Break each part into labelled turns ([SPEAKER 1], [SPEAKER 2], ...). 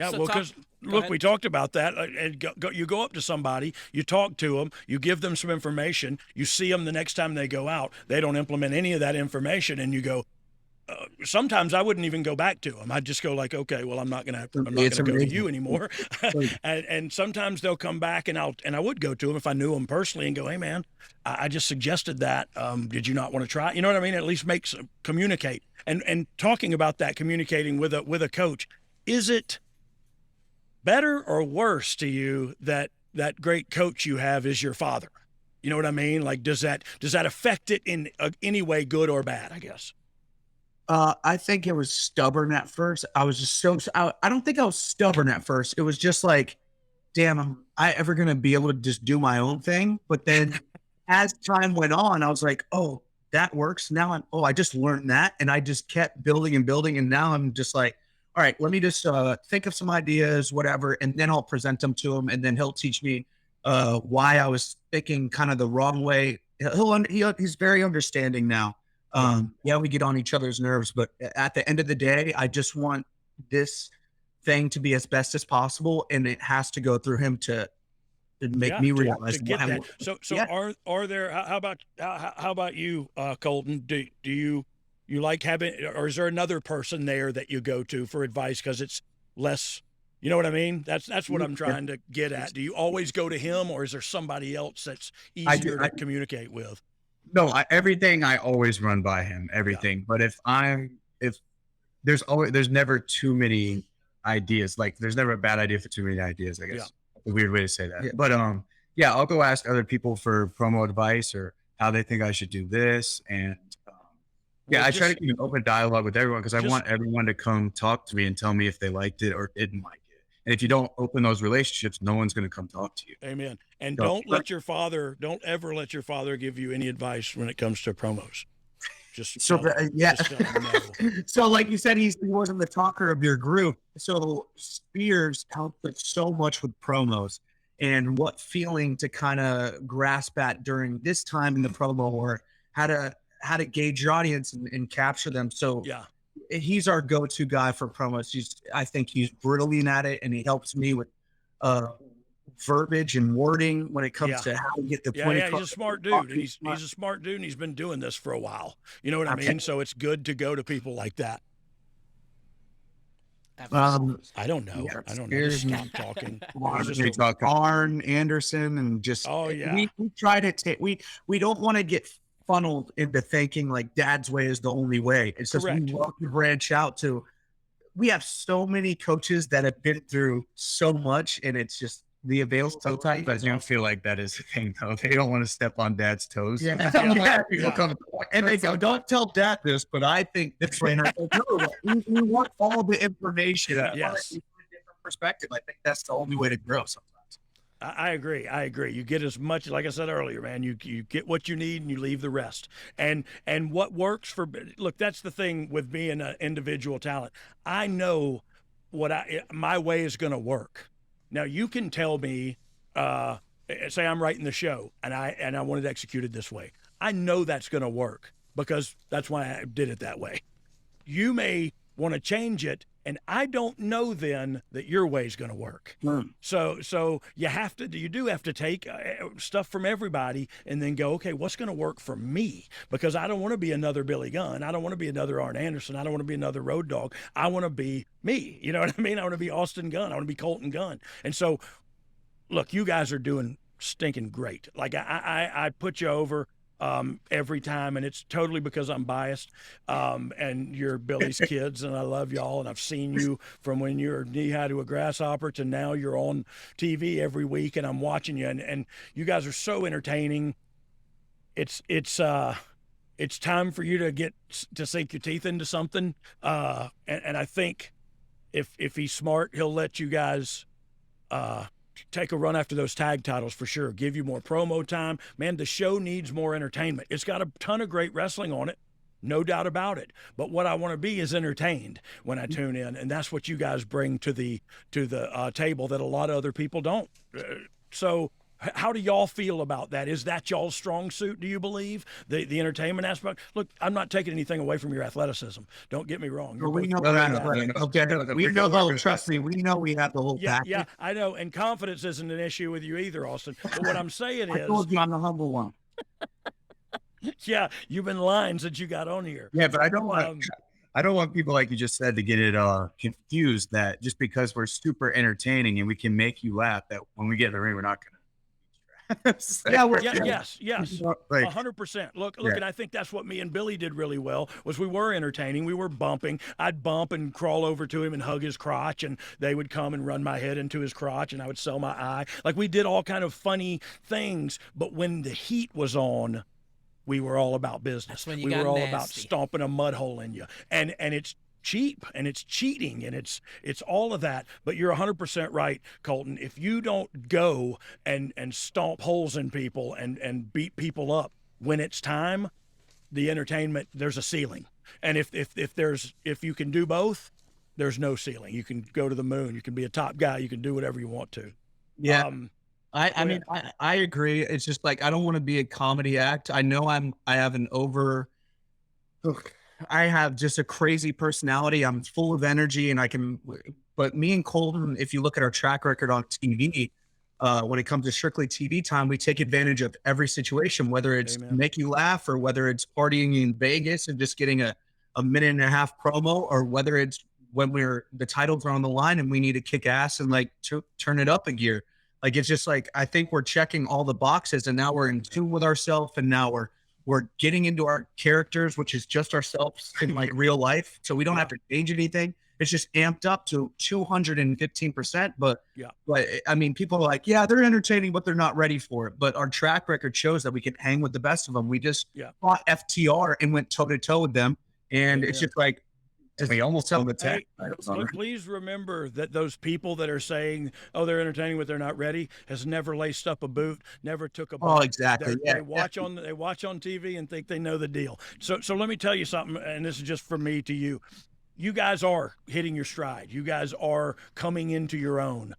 [SPEAKER 1] Yeah,
[SPEAKER 2] So
[SPEAKER 1] well,
[SPEAKER 2] talk.
[SPEAKER 1] because
[SPEAKER 2] Go
[SPEAKER 1] look,
[SPEAKER 2] ahead.
[SPEAKER 1] we talked about that. And you go up to somebody, you talk to them, you give them some information, you see them the next time they go out, they don't implement any of that information, and you go. Sometimes I wouldn't even go back to them. I'd just go like, okay, well, I'm not
[SPEAKER 3] It's
[SPEAKER 1] gonna go to
[SPEAKER 3] amazing.
[SPEAKER 1] you anymore. And sometimes they'll come back, and I would go to them if I knew them personally and go, hey man, I just suggested that. Did you not want to try? You know what I mean? At least communicate. And talking about that, communicating with a coach, is it better or worse to you that that great coach you have is your father? You know what I mean? Like, does that affect it in any way, good or bad? I guess.
[SPEAKER 3] I think it was stubborn at first. I was just I don't think I was stubborn at first. It was just like, damn, am I ever going to be able to just do my own thing? But then as time went on, I was like, oh, that works. Now I just learned that. And I just kept building and building. And now I'm just like, all right, let me just think of some ideas, whatever. And then I'll present them to him. And then he'll teach me why I was thinking kind of the wrong way. He's very understanding now. Yeah, we get on each other's nerves, but at the end of the day, I just want this thing to be as best as possible, and it has to go through him to make me realize
[SPEAKER 1] to get
[SPEAKER 3] why.
[SPEAKER 1] that. So
[SPEAKER 3] Yeah.
[SPEAKER 1] are there? How about you, Colton? Do you like having, or is there another person there that you go to for advice because it's less? You know what I mean? That's what I'm trying to get at. Do you always go to him, or is there somebody else that's easier to communicate with?
[SPEAKER 4] No, everything I always run by him, everything. Yeah. But if there's never too many ideas. Like there's never a bad idea for too many ideas, I guess. Yeah. A weird way to say that. Yeah. But yeah, I'll go ask other people for promo advice or how they think I should do this. And yeah, I try to keep an open dialogue with everyone because I want everyone to come talk to me and tell me if they liked it or didn't like it. And if you don't open those relationships, no one's going to come talk to you.
[SPEAKER 1] Amen. And don't ever let your father give you any advice when it comes to promos. Just
[SPEAKER 3] yeah. So like you said, he wasn't the talker of your group. So Spears helped us so much with promos and what feeling to kind of grasp at during this time in the promo, or how to gauge your audience and capture them. So
[SPEAKER 1] yeah.
[SPEAKER 3] He's our go-to guy for promos. I think he's brilliant at it, and he helps me with verbiage and wording when it comes to how to get the point.
[SPEAKER 1] Yeah, he's a smart dude, and he's a smart dude, and he's been doing this for a while. You know what I mean? So it's good to go to people like that. I don't know. Yeah, I don't know. Just stop talking.
[SPEAKER 3] Arn Anderson and just we try to take we don't want to get funneled into thinking like Dad's way is the only way. It's just we want to branch out to. We have so many coaches that have been through so much, and it's just the avail's so tight.
[SPEAKER 4] But I don't feel like that is the thing, though. They don't want to step on Dad's toes.
[SPEAKER 3] Yeah. And they go, don't tell Dad this, but I think this trainer. We want all the information.
[SPEAKER 1] Yes.
[SPEAKER 3] From a different perspective. I think that's the only way to grow sometimes.
[SPEAKER 1] I agree. You get as much, like I said earlier, man, you get what you need and you leave the rest. And what works for, look, that's the thing with being an individual talent. I know what my way is going to work. Now you can tell me, say I'm writing the show and I wanted to execute it this way. I know that's going to work because that's why I did it that way. You may want to change it, and I don't know then that your way is going to work. So you do have to take stuff from everybody and then go, okay, what's going to work for me? Because I don't want to be another Billy Gunn. I don't want to be another Arn Anderson. I don't want to be another Road Dogg. I want to be me. You know what I mean? I want to be Austin Gunn. I want to be Colten Gunn. And so, look, you guys are doing stinking great. Like I put you over every time, and it's totally because I'm biased, and you're Billy's kids, and I love y'all, and I've seen you from when you're knee-high to a grasshopper to now you're on TV every week, and I'm watching you, and you guys are so entertaining. It's time for you to sink your teeth into something, and I think if he's smart, he'll let you guys take a run after those tag titles for sure. Give you more promo time. Man, the show needs more entertainment. It's got a ton of great wrestling on it, no doubt about it. But what I want to be is entertained when I tune in, and that's what you guys bring to the table that a lot of other people don't. So How do y'all feel about that? Is that y'all's strong suit, do you believe? The entertainment aspect? Look, I'm not taking anything away from your athleticism. Don't get me wrong. You're
[SPEAKER 3] We
[SPEAKER 1] both
[SPEAKER 3] know
[SPEAKER 4] No,
[SPEAKER 1] great
[SPEAKER 4] no, no, no,
[SPEAKER 1] athletes.
[SPEAKER 4] no.
[SPEAKER 3] okay. We know though, trust me, we know we have the whole
[SPEAKER 1] Yeah,
[SPEAKER 3] package.
[SPEAKER 1] I know. And confidence isn't an issue with you either, Austin. But what I'm saying
[SPEAKER 3] I
[SPEAKER 1] is,
[SPEAKER 3] told you I'm the humble one.
[SPEAKER 1] yeah, you've been lying since you got on here.
[SPEAKER 4] Yeah, but
[SPEAKER 1] Um,
[SPEAKER 4] I don't want people like you just said to get it confused that just because we're super entertaining and we can make you laugh that when we get in the ring we're not gonna
[SPEAKER 3] Yeah, we're
[SPEAKER 1] Yeah, yes,
[SPEAKER 4] like
[SPEAKER 1] 100%. Look,
[SPEAKER 4] yeah.
[SPEAKER 1] and I think that's what me and Billy did really well. Was we were entertaining, we were bumping. I'd bump and crawl over to him and hug his crotch, and they would come and run my head into his crotch, and I would sell my eye. Like we did all kind of funny things. But when the heat was on, we were all about business.
[SPEAKER 2] That's when you
[SPEAKER 1] We
[SPEAKER 2] got
[SPEAKER 1] were all about
[SPEAKER 2] nasty.
[SPEAKER 1] stomping a mud hole in you, and it's cheap and it's cheating and it's all of that. But you're 100% right, Colten. If you don't go and stomp holes in people and beat people up when it's time, the entertainment, there's a ceiling. And if you can do both, there's no ceiling. You can go to the moon. You can be a top guy. You can do whatever you want to.
[SPEAKER 3] yeah.
[SPEAKER 1] Um,
[SPEAKER 3] I
[SPEAKER 1] Go
[SPEAKER 3] mean, I agree. It's just like I don't want to be a comedy act. I know I have an over. Look, I have just a crazy personality. I'm full of energy, and I can. But me and Colton, if you look at our track record on TV, when it comes to strictly TV time, we take advantage of every situation, whether it's
[SPEAKER 1] Amen.
[SPEAKER 3] make you laugh or whether it's partying in Vegas and just getting a minute and a half promo, or whether it's when the titles are on the line and we need to kick ass and like turn it up a gear. Like it's just like I think we're checking all the boxes, and now we're in tune with ourselves, and now we're getting into our characters, which is just ourselves in like real life. So we don't have to change anything. It's just amped up to 215%. But I mean, people are like, yeah, they're entertaining, but they're not ready for it. But our track record shows that we can hang with the best of them. We just fought FTR and went toe to toe with them, and it's just like.
[SPEAKER 4] We almost on the tech.
[SPEAKER 1] Please remember that those people that are saying, "Oh, they're entertaining, but they're not ready," has never laced up a boot, never took a bump.
[SPEAKER 3] Oh, exactly.
[SPEAKER 1] They watch on TV and think they know the deal. So let me tell you something, and this is just from me to you. You guys are hitting your stride. You guys are coming into your own.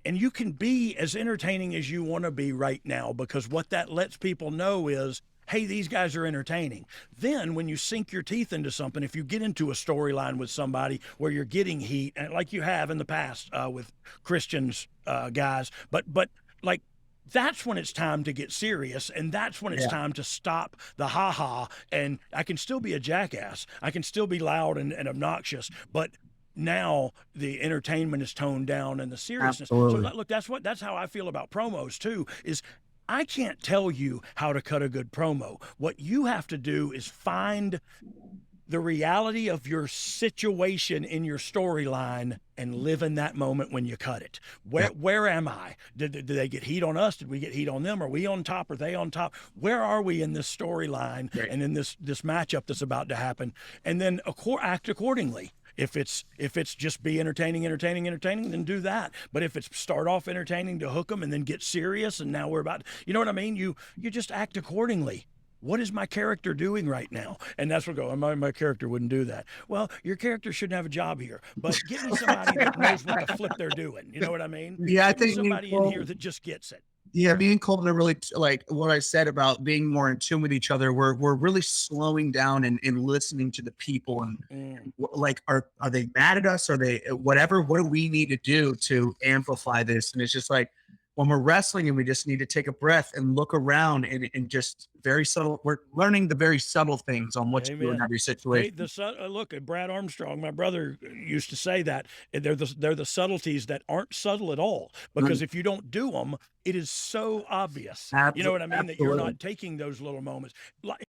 [SPEAKER 1] And you can be as entertaining as you want to be right now, because what that lets people know is, hey, these guys are entertaining. Then when you sink your teeth into something, if you get into a storyline with somebody where you're getting heat, and like you have in the past with Christian's guys, but like that's when it's time to get serious, and that's when it's time to stop the ha-ha. And I can still be a jackass. I can still be loud and obnoxious, but now the entertainment is toned down and the seriousness.
[SPEAKER 3] Absolutely.
[SPEAKER 1] So look, that's how I feel about promos too, is I can't tell you how to cut a good promo. What you have to do is find the reality of your situation in your storyline and live in that moment when you cut it. Where am I? Did they get heat on us? Did we get heat on them? Are we on top? Are they on top? Where are we in this storyline and in this matchup that's about to happen? And then act accordingly. If it's just be entertaining, then do that. But if it's start off entertaining to hook them and then get serious, and now we're about, you know what I mean? You just act accordingly. What is my character doing right now? And that's what my character wouldn't do that. Well, your character shouldn't have a job here, but give me somebody that knows what the flip they're doing. You know what I mean?
[SPEAKER 3] Yeah, I
[SPEAKER 1] Give me
[SPEAKER 3] think
[SPEAKER 1] somebody in here that just gets it.
[SPEAKER 3] Yeah, me and Colton are really like what I said about being more in tune with each other. We're really slowing down and listening to the people and like are they mad at us? Are they whatever? What do we need to do to amplify this? And it's just like when we're wrestling and we just need to take a breath and look around and just very subtle. We're learning the very subtle things on what to do in every situation.
[SPEAKER 1] Hey, look at Brad Armstrong. My brother used to say that they're the subtleties that aren't subtle at all, because if you don't do them, it is so obvious. You know what I mean? That you're not taking those little moments.